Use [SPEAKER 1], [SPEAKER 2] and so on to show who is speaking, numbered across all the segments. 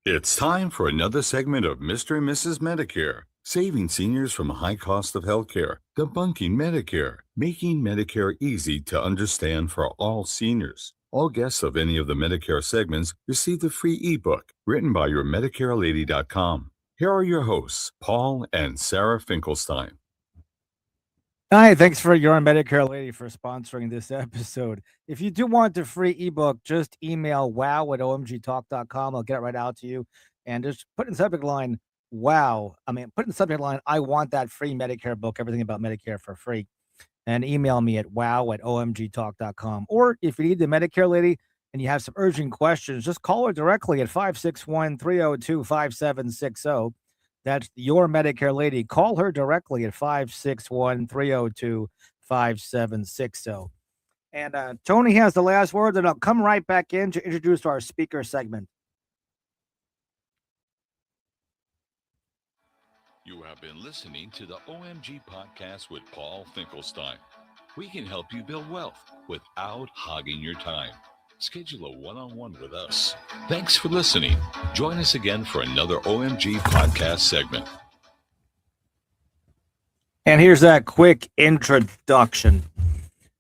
[SPEAKER 1] It's time for another segment of Mr. and Mrs. Medicare, saving seniors from a high cost of healthcare, debunking Medicare, making Medicare easy to understand for all seniors. All guests of any of the Medicare segments receive the free ebook written by your MedicareLady.com. Here are your hosts, Paul and Sarah Finkelstein.
[SPEAKER 2] Hi, thanks for your Medicare Lady for sponsoring this episode. If you do want the free ebook, just email wow@omgtalk.com. I'll get it right out to you. And just put in the subject line, wow. Put in the subject line, I want that free Medicare book, everything about Medicare for free. And email me at wow@omgtalk.com. Or if you need the Medicare Lady and you have some urgent questions, just call her directly at 561-302-5760. That's your Medicare Lady. Call her directly at 561-302-5760. And Tony has the last word, and I'll come right back in to introduce our speaker segment.
[SPEAKER 1] You have been listening to the OMG podcast with Paul Finkelstein. We can help you build wealth without hogging your time. Schedule a one-on-one with us. Thanks for listening. Join us again for another OMG podcast segment.
[SPEAKER 2] And here's that quick introduction.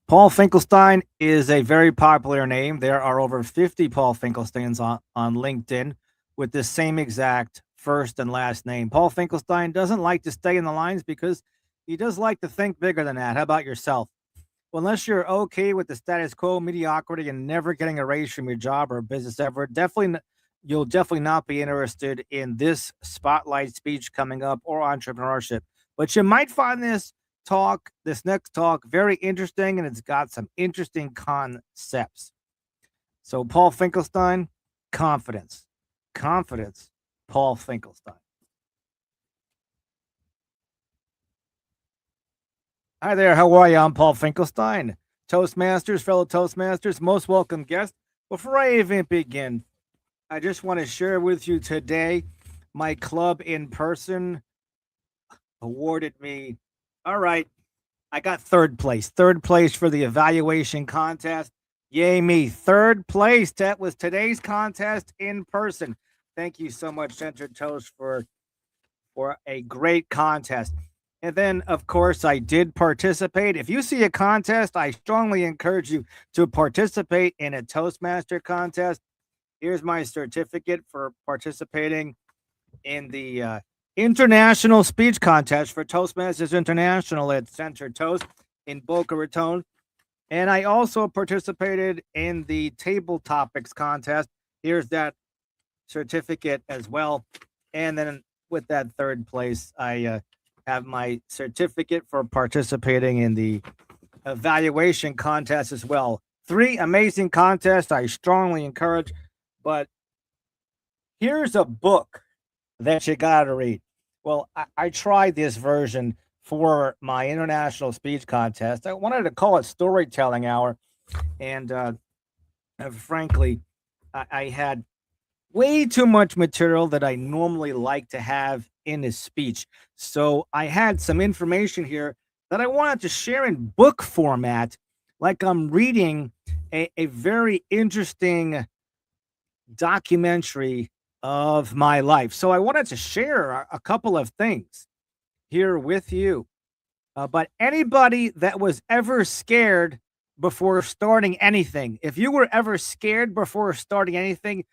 [SPEAKER 2] Paul Finkelstein is a very popular name. There are over 50 Paul Finkelsteins on LinkedIn with the same exact first and last name. Paul Finkelstein doesn't like to stay in the lines because he does like to think bigger than that. How about yourself? Well, unless you're okay with the status quo, mediocrity, and never getting a raise from your job or business ever, you'll definitely not be interested in this spotlight speech coming up or entrepreneurship. But you might find this next talk, very interesting, and it's got some interesting concepts. So, Paul Finkelstein, confidence, Paul Finkelstein. Hi there, how are you? I'm Paul Finkelstein, Toastmasters, fellow Toastmasters, most welcome guest. Before I even begin, I just want to share with you today my club in person awarded me. All right, I got third place for the evaluation contest. Yay me, third place. That was today's contest in person. Thank you so much, Center Toast, for a great contest. And then, of course, I did participate. If you see a contest, I strongly encourage you to participate in a Toastmaster contest. Here's my certificate for participating in the International Speech Contest for Toastmasters International at Center Toast in Boca Raton. And I also participated in the Table Topics Contest. Here's that certificate as well. And then with that third place, I have my certificate for participating in the evaluation contest as well. 3 amazing contests I strongly encourage. But here's a book that you got to read. Well, I tried this version for my international speech contest. I wanted to call it Storytelling Hour. And frankly, I had way too much material that I normally like to have in a speech. So I had some information here that I wanted to share in book format, like I'm reading a very interesting documentary of my life. So I wanted to share a couple of things here with you. But anybody that was ever scared before starting anything, if you were ever scared before starting anything,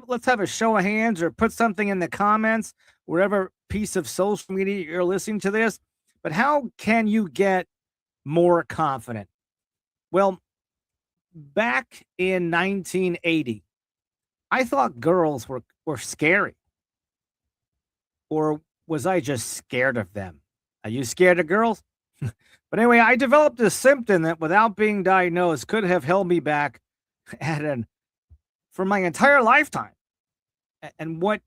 [SPEAKER 2] let's have a show of hands or put something in the comments, wherever piece of social media you're listening to this. But how can you get more confident? Well, back in 1980, I thought girls were scary. Or was I just scared of them? Are you scared of girls? But anyway, I developed a symptom that without being diagnosed could have held me back for my entire lifetime. And what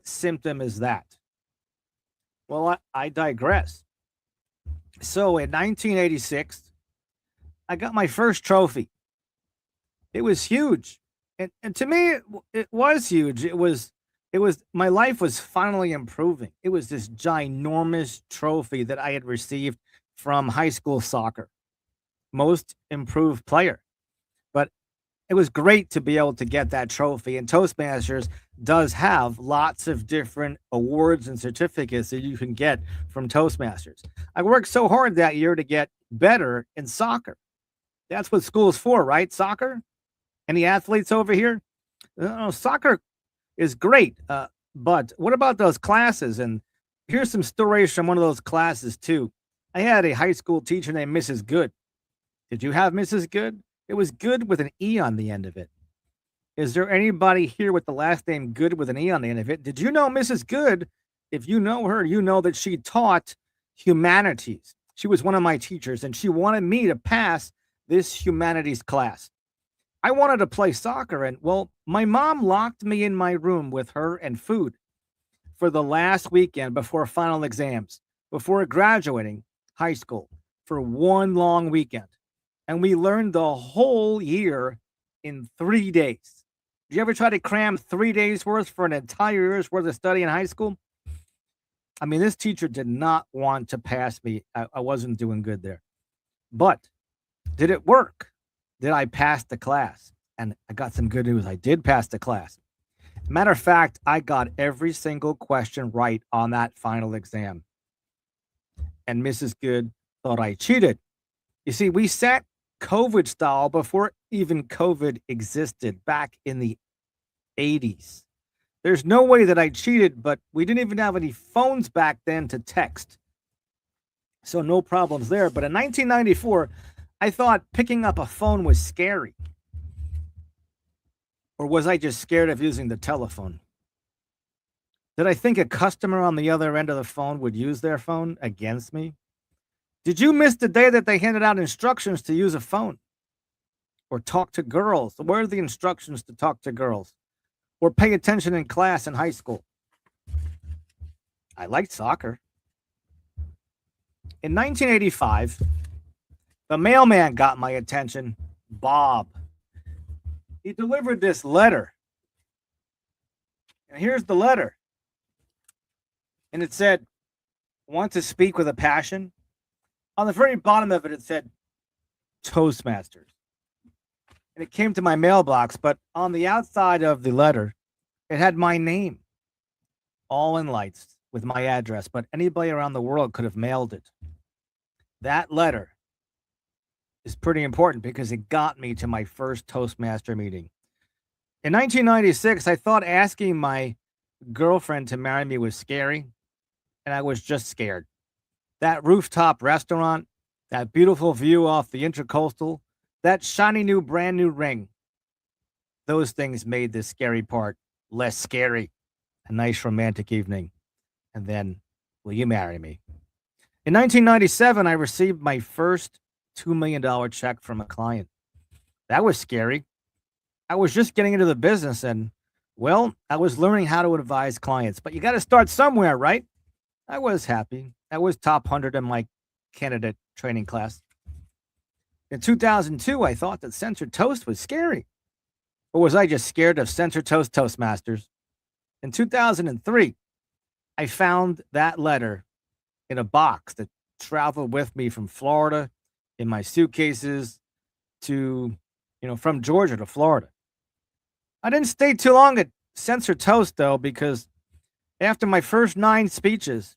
[SPEAKER 2] symptom is that? Well, I digress. So in 1986, I got my first trophy. It was huge. And to me, it was huge. It was my life was finally improving. It was this ginormous trophy that I had received from high school soccer, most improved player. But it was great to be able to get that trophy. And Toastmasters does have lots of different awards and certificates that you can get from Toastmasters. I worked so hard that year to get better in soccer. That's what school's for, right? Soccer? Any athletes over here? Soccer is great. But what about those classes? And here's some stories from one of those classes, too. I had a high school teacher named Mrs. Good. Did you have Mrs. Good? It was Good with an E on the end of it. Is there anybody here with the last name Good with an E on the end of it? Did you know Mrs. Good? If you know her, you know that she taught humanities. She was one of my teachers, and she wanted me to pass this humanities class. I wanted to play soccer, and well, my mom locked me in my room with her and food for the last weekend before final exams, before graduating high school, for one long weekend. And we learned the whole year in 3 days. Did you ever try to cram 3 days worth for an entire year's worth of study in high school? I mean, this teacher did not want to pass me. I wasn't doing good there. But did it work? Did I pass the class? And I got some good news. I did pass the class. Matter of fact, I got every single question right on that final exam. And Mrs. Good thought I cheated. You see, we sat COVID style before even COVID existed back in the 80s. There's no way that I cheated, but we didn't even have any phones back then to text. So no problems there. But in 1994, I thought picking up a phone was scary. Or was I just scared of using the telephone? Did I think a customer on the other end of the phone would use their phone against me? Did you miss the day that they handed out instructions to use a phone? Or talk to girls? Where are the instructions to talk to girls? Or pay attention in class in high school? I liked soccer. In 1985, the mailman got my attention, Bob. He delivered this letter. And here's the letter. And it said, "Want to speak with a passion?" On the very bottom of it, it said, Toastmasters. And it came to my mailbox, but on the outside of the letter, it had my name, all in lights, with my address, but anybody around the world could have mailed it. That letter is pretty important because it got me to my first Toastmaster meeting. In 1996, I thought asking my girlfriend to marry me was scary, and I was just scared. That rooftop restaurant, that beautiful view off the Intracoastal, that shiny new brand new ring, those things made this scary part less scary. A nice romantic evening. And then, will you marry me? In 1997, I received my first $2 million check from a client. That was scary. I was just getting into the business and, well, I was learning how to advise clients. But you got to start somewhere, right? I was happy. I was top 100 in my candidate training class. In 2002, I thought that censored toast was scary. Or was I just scared of censored toast Toastmasters? In 2003, I found that letter in a box that traveled with me from Florida in my suitcases to, from Georgia to Florida. I didn't stay too long at Censored Toast, though, because after my first 9 speeches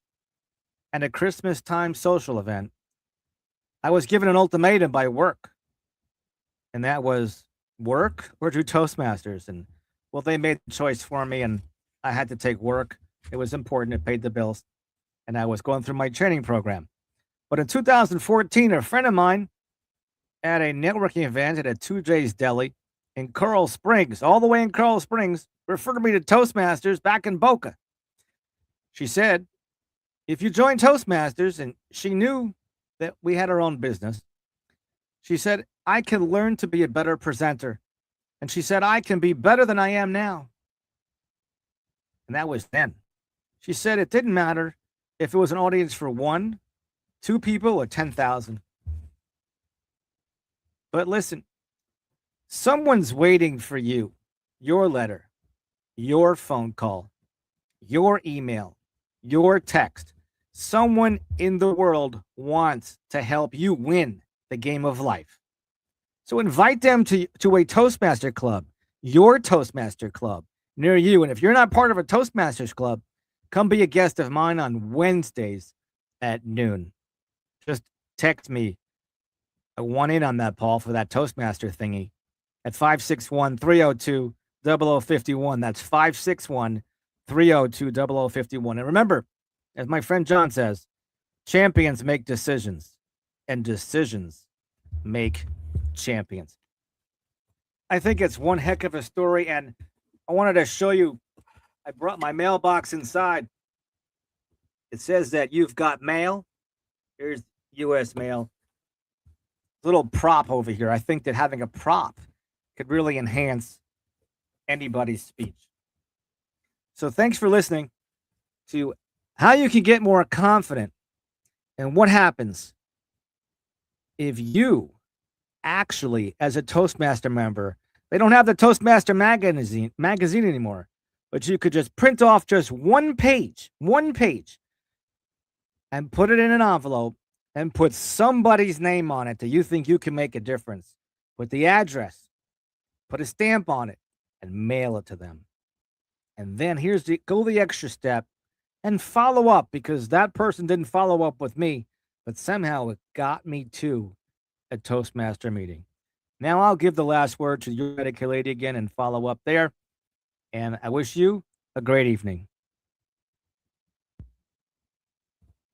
[SPEAKER 2] and a Christmas time social event, I was given an ultimatum by work. And that was work or do Toastmasters. And, well, they made the choice for me, and I had to take work. It was important. It paid the bills. And I was going through my training program. But in 2014, a friend of mine at a networking event at a 2J's Deli in Coral Springs, all the way in Coral Springs, referred me to Toastmasters back in Boca. She said, if you join Toastmasters, and she knew that we had our own business, she said, I can learn to be a better presenter. And she said, I can be better than I am now. And that was then. She said it didn't matter if it was an audience for 1, 2 people, or 10,000. But listen, someone's waiting for you, your letter, your phone call, your email, your text. Someone in the world wants to help you win the game of life. So invite them to a Toastmaster club, your Toastmaster club near you. And if you're not part of a Toastmasters club, come be a guest of mine on Wednesdays at noon. Just text me. I want in on that, Paul, for that Toastmaster thingy at 561-302-0051. That's 561-302-0051. And remember, as my friend John says, champions make decisions, and decisions make champions. I think it's one heck of a story, and I wanted to show you. I brought my mailbox inside. It says that you've got mail. Here's U.S. mail. Little prop over here. I think that having a prop could really enhance anybody's speech. So thanks for listening to how you can get more confident and what happens if you actually, as a Toastmaster member, they don't have the Toastmaster magazine anymore, but you could just print off just one page, and put it in an envelope and put somebody's name on it that you think you can make a difference. Put the address, put a stamp on it, and mail it to them. And then go the extra step and follow up, because that person didn't follow up with me, but somehow it got me to a Toastmaster meeting. Now I'll give the last word to your Medicare lady again and follow up there. And I wish you a great evening.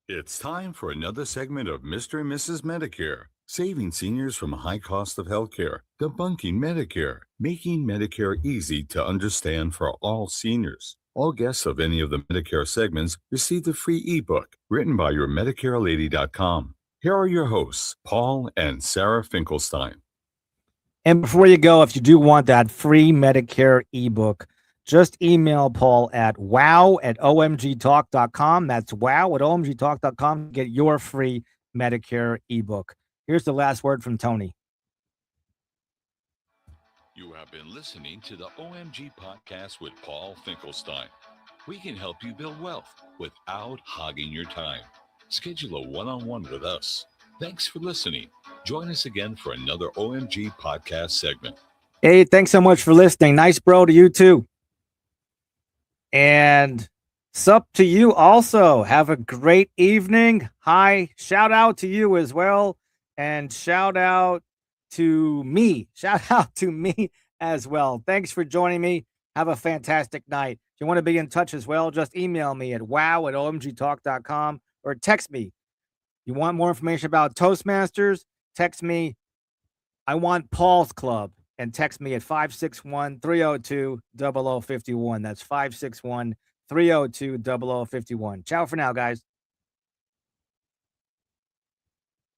[SPEAKER 1] It's time for another segment of Mr. and Mrs. Medicare, saving seniors from a high cost of healthcare, debunking Medicare, making Medicare easy to understand for all seniors. All guests of any of the Medicare segments receive the free ebook written by your MedicareLady.com. Here are your hosts, Paul and Sarah Finkelstein.
[SPEAKER 2] And before you go, if you do want that free Medicare ebook, just email Paul at wow@omgtalk.com. That's wow@omgtalk.com to get your free Medicare ebook. Here's the last word from Tony.
[SPEAKER 1] You have been listening to the OMG Podcast with Paul Finkelstein. We can help you build wealth without hogging your time. Schedule a one-on-one with us. Thanks for listening. Join us again for another OMG Podcast segment.
[SPEAKER 2] Hey, thanks so much for listening. Nice bro to you too. And sup to you also. Have a great evening. Hi, shout out to you as well. And shout out to me. Shout out to me as well. Thanks for joining me. Have a fantastic night. If you want to be in touch as well, just email me at wow@omgtalk.com or text me. You want more information about Toastmasters? Text me, I want Paul's Club, and text me at 561-302-0051. That's 561-302-0051. Ciao for now, guys.